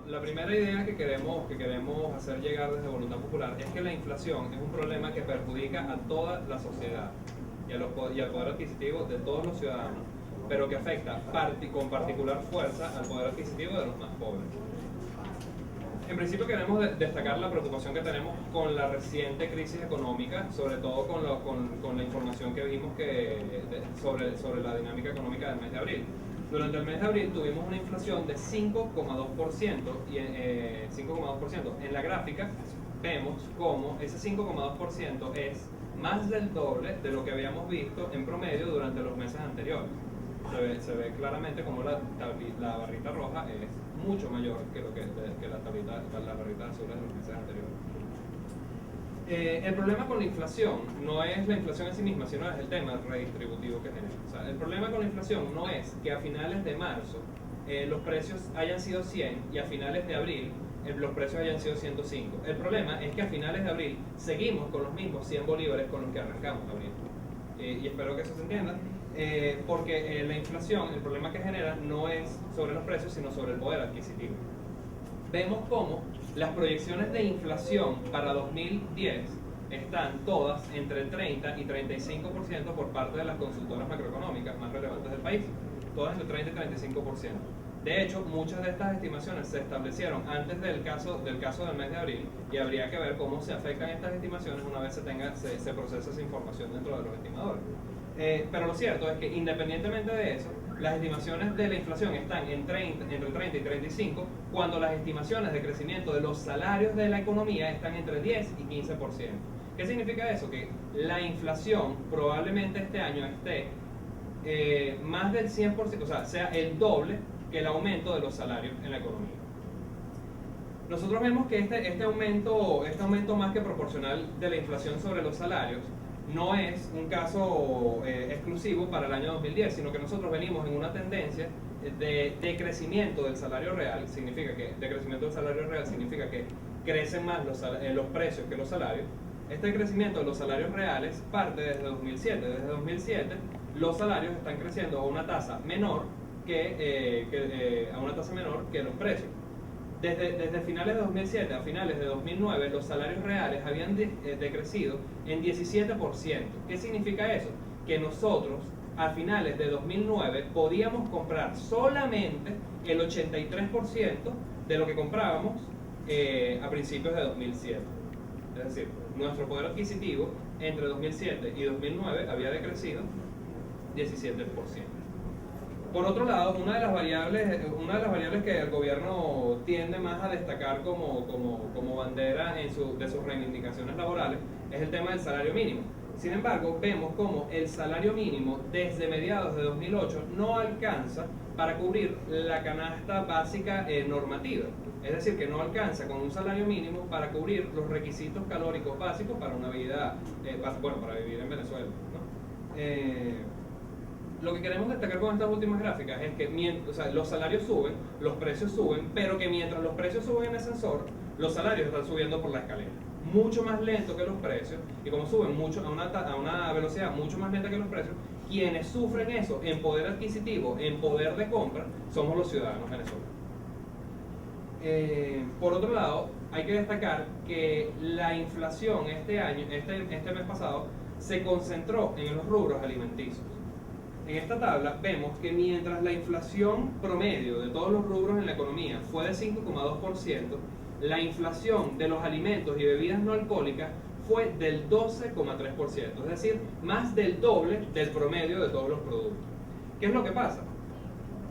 la primera idea que queremos hacer llegar desde Voluntad Popular es que la inflación es un problema que perjudica a toda la sociedad y al poder adquisitivo de todos los ciudadanos, pero que afecta con particular fuerza al poder adquisitivo de los más pobres. En principio queremos destacar la preocupación que tenemos con la reciente crisis económica, sobre todo con la información que vimos sobre la dinámica económica del mes de abril. Durante el mes de abril tuvimos una inflación de 5,2% y 5,2%. En la gráfica vemos cómo ese 5,2% es más del doble de lo que habíamos visto en promedio durante los meses anteriores. Se ve claramente como la barrita roja es mucho mayor que la barrita azul de los meses anteriores. El problema con la inflación no es la inflación en sí misma, sino es el tema redistributivo que genera. O sea, el problema con la inflación no es que a finales de marzo los precios hayan sido 100 y a finales de abril los precios hayan sido 105. El problema es que a finales de abril seguimos con los mismos 100 bolívares con los que arrancamos abril. Y espero que eso se entienda. Porque la inflación, el problema que genera no es sobre los precios, sino sobre el poder adquisitivo. Vemos cómo las proyecciones de inflación para 2010 están todas entre 30 y 35% por parte de las consultoras macroeconómicas más relevantes del país, todas entre 30 y 35%. De hecho, muchas de estas estimaciones se establecieron antes del caso del mes de abril y habría que ver cómo se afectan estas estimaciones una vez se procesa esa información dentro de los estimadores. Pero lo cierto es que independientemente de eso, las estimaciones de la inflación están entre 30 y 35, cuando las estimaciones de crecimiento de los salarios de la economía están entre 10 y 15%. ¿Qué significa eso? Que la inflación probablemente este año esté más del 100%, o sea el doble que el aumento de los salarios en la economía. Nosotros vemos que este aumento más que proporcional de la inflación sobre los salarios no es un caso exclusivo para el año 2010, sino que nosotros venimos en una tendencia de decrecimiento del salario real. Decrecimiento del salario real significa que crecen más los precios que los salarios. Este crecimiento de los salarios reales parte desde 2007. Desde 2007 los salarios están creciendo a una tasa menor que los precios. Desde finales de 2007 a finales de 2009, los salarios reales habían decrecido en 17%. ¿Qué significa eso? Que nosotros, a finales de 2009, podíamos comprar solamente el 83% de lo que comprábamos a principios de 2007. Es decir, nuestro poder adquisitivo entre 2007 y 2009 había decrecido 17%. Por otro lado, una de las variables que el gobierno tiende más a destacar como bandera de sus reivindicaciones laborales es el tema del salario mínimo. Sin embargo, vemos como el salario mínimo desde mediados de 2008 no alcanza para cubrir la canasta básica normativa. Es decir, que no alcanza con un salario mínimo para cubrir los requisitos calóricos básicos para una vida, para vivir en Venezuela, ¿no? Lo que queremos destacar con estas últimas gráficas es que los salarios suben, los precios suben, pero que mientras los precios suben en ascensor, los salarios están subiendo por la escalera. Mucho más lento que los precios, y como suben a una velocidad mucho más lenta que los precios, quienes sufren eso en poder adquisitivo, en poder de compra, somos los ciudadanos venezolanos. Por otro lado, hay que destacar que la inflación este mes pasado, se concentró en los rubros alimenticios. En esta tabla vemos que mientras la inflación promedio de todos los rubros en la economía fue de 5,2%, la inflación de los alimentos y bebidas no alcohólicas fue del 12,3%, es decir, más del doble del promedio de todos los productos. ¿Qué es lo que pasa?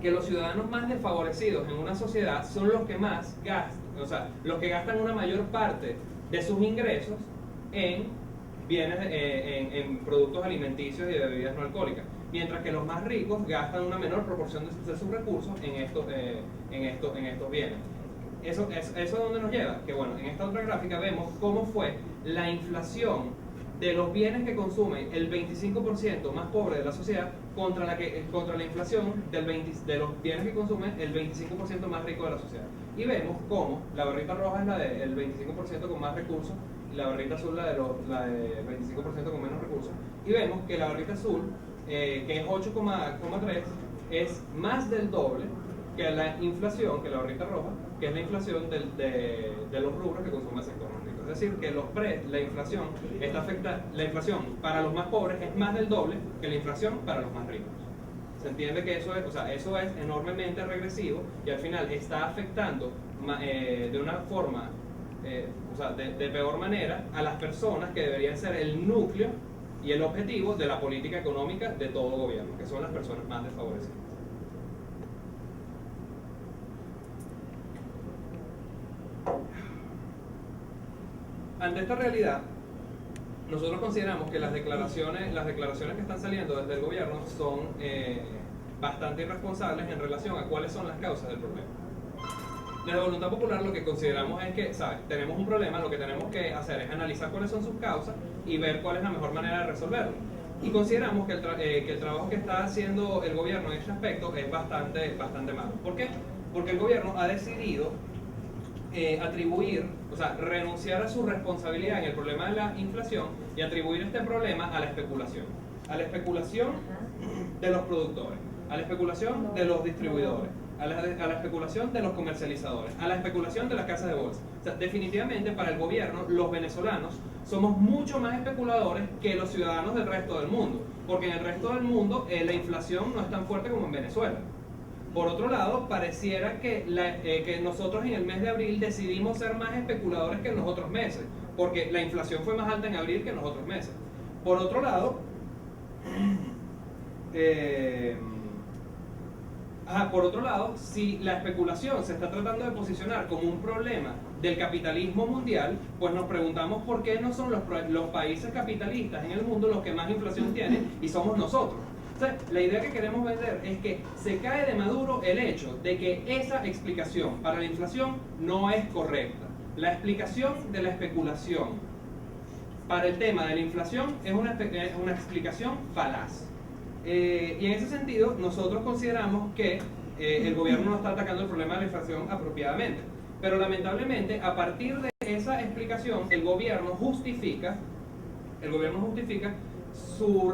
Que los ciudadanos más desfavorecidos en una sociedad son los que más gastan, o sea, los que gastan una mayor parte de sus ingresos en productos alimenticios y de bebidas no alcohólicas, mientras que los más ricos gastan una menor proporción de sus recursos en estos bienes. ¿Eso a dónde nos lleva? Que bueno, en esta otra gráfica vemos cómo fue la inflación de los bienes que consumen el 25% más pobre de la sociedad contra la inflación de los bienes que consumen el 25% más rico de la sociedad. Y vemos cómo la barrita roja es la del 25% con más recursos, y la barrita azul la del 25% con menos recursos. Y vemos que la barrita azul, que es 8,3, es más del doble que la inflación, que la barrita roja, que es la inflación de los rubros que consume el sector más rico. Es decir, que la inflación la inflación para los más pobres es más del doble que la inflación para los más ricos. Se entiende que eso es enormemente regresivo y al final está afectando de una forma, de peor manera a las personas que deberían ser el núcleo y el objetivo de la política económica de todo gobierno, que son las personas más desfavorecidas. Ante esta realidad, nosotros consideramos que las declaraciones que están saliendo desde el gobierno son bastante irresponsables en relación a cuáles son las causas del problema. Desde Voluntad Popular lo que consideramos es que, tenemos un problema, lo que tenemos que hacer es analizar cuáles son sus causas y ver cuál es la mejor manera de resolverlo. Y consideramos que el trabajo que está haciendo el gobierno en este aspecto es bastante malo. ¿Por qué? Porque el gobierno ha decidido renunciar a su responsabilidad en el problema de la inflación y atribuir este problema a la especulación de los productores, a la especulación de los distribuidores, a la especulación de los comercializadores, a la especulación de las casas de bolsa. Definitivamente para el gobierno, los venezolanos somos mucho más especuladores que los ciudadanos del resto del mundo, porque en el resto del mundo la inflación no es tan fuerte como en Venezuela. Por otro lado, pareciera que nosotros en el mes de abril decidimos ser más especuladores que en los otros meses, porque la inflación fue más alta en abril que en los otros meses. Por otro lado, si la especulación se está tratando de posicionar como un problema del capitalismo mundial, pues nos preguntamos por qué no son los países capitalistas en el mundo los que más inflación tienen y somos nosotros. Entonces, la idea que queremos vender es que se cae de maduro el hecho de que esa explicación para la inflación no es correcta. La explicación de la especulación para el tema de la inflación es una explicación falaz. Y en ese sentido, nosotros consideramos que el gobierno no está atacando el problema de la inflación apropiadamente. Pero lamentablemente, a partir de esa explicación, el gobierno justifica su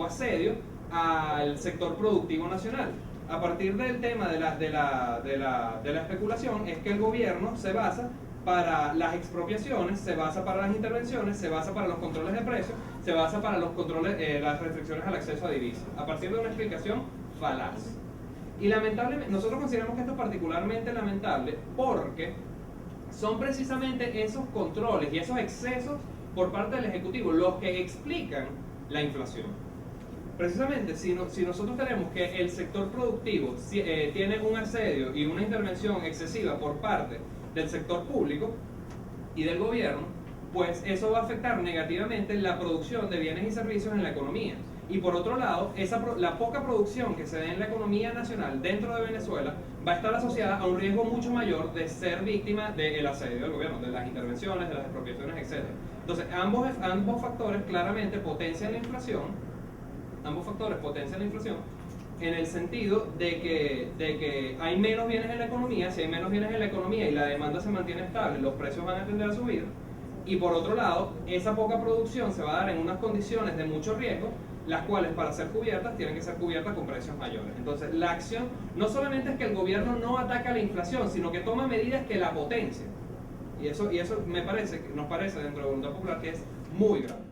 asedio al sector productivo nacional. A partir del tema de la especulación es que el gobierno se basa para las expropiaciones, se basa para las intervenciones, se basa para los controles de precios, se basa para los controles, las restricciones al acceso a divisas, a partir de una explicación falaz. Y lamentablemente, nosotros consideramos que esto es particularmente lamentable porque son precisamente esos controles y esos excesos por parte del Ejecutivo los que explican la inflación. Precisamente, si nosotros tenemos que el sector productivo tiene un asedio y una intervención excesiva por parte del sector público y del gobierno, pues eso va a afectar negativamente la producción de bienes y servicios en la economía. Y por otro lado, la poca producción que se da en la economía nacional dentro de Venezuela va a estar asociada a un riesgo mucho mayor de ser víctima del asedio del gobierno, de las intervenciones, de las expropiaciones, etc. Entonces, ambos factores claramente potencian la inflación, en el sentido de que hay menos bienes en la economía. Si hay menos bienes en la economía y la demanda se mantiene estable, los precios van a tender a subir. Y por otro lado, esa poca producción se va a dar en unas condiciones de mucho riesgo, las cuales para ser cubiertas tienen que ser cubiertas con precios mayores. Entonces, la acción no solamente es que el gobierno no ataca la inflación, sino que toma medidas que la potencian. Y eso nos parece dentro de Voluntad Popular que es muy grave.